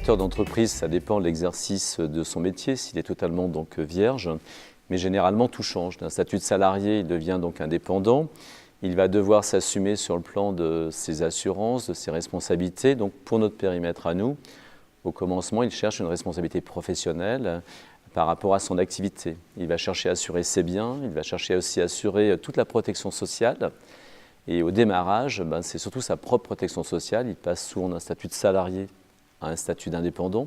créateur d'entreprise, ça dépend de l'exercice de son métier, s'il est totalement donc vierge. Mais généralement, tout change. D'un statut de salarié, il devient donc indépendant. Il va devoir s'assumer sur le plan de ses assurances, de ses responsabilités. Donc, pour notre périmètre à nous, au commencement, il cherche une responsabilité professionnelle par rapport à son activité. Il va chercher à assurer ses biens, il va chercher aussi à assurer toute la protection sociale. Et au démarrage, c'est surtout sa propre protection sociale. Il passe souvent d'un statut de salarié à un statut d'indépendant.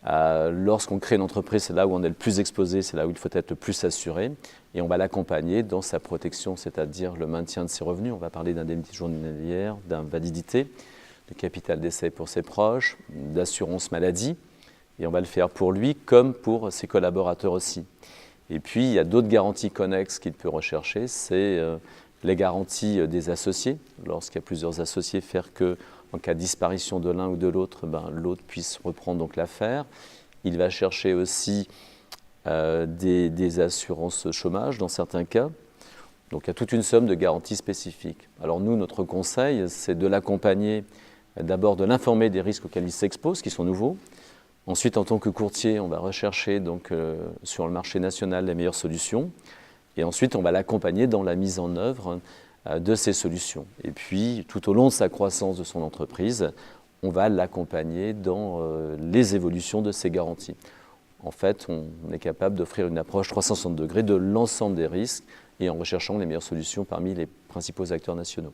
Lorsqu'on crée une entreprise, c'est là où on est le plus exposé, c'est là où il faut être le plus assuré. Et on va l'accompagner dans sa protection, c'est-à-dire le maintien de ses revenus. On va parler d'indemnité journalière, d'invalidité, de capital d'essai pour ses proches, d'assurance maladie. Et on va le faire pour lui comme pour ses collaborateurs aussi. Et puis, il y a d'autres garanties connexes qu'il peut rechercher. C'est les garanties des associés. Lorsqu'il y a plusieurs associés, faire que, en cas de disparition de l'un ou de l'autre, l'autre puisse reprendre donc l'affaire. Il va chercher aussi des assurances chômage dans certains cas. Donc il y a toute une somme de garanties spécifiques. Alors nous, notre conseil, c'est de l'accompagner, d'abord de l'informer des risques auxquels il s'expose, qui sont nouveaux. Ensuite, en tant que courtier, on va rechercher donc, sur le marché national les meilleures solutions. Et ensuite, on va l'accompagner dans la mise en œuvre de ces solutions. Et puis, tout au long de sa croissance de son entreprise, on va l'accompagner dans les évolutions de ces garanties. En fait, on est capable d'offrir une approche 360 degrés de l'ensemble des risques et en recherchant les meilleures solutions parmi les principaux acteurs nationaux.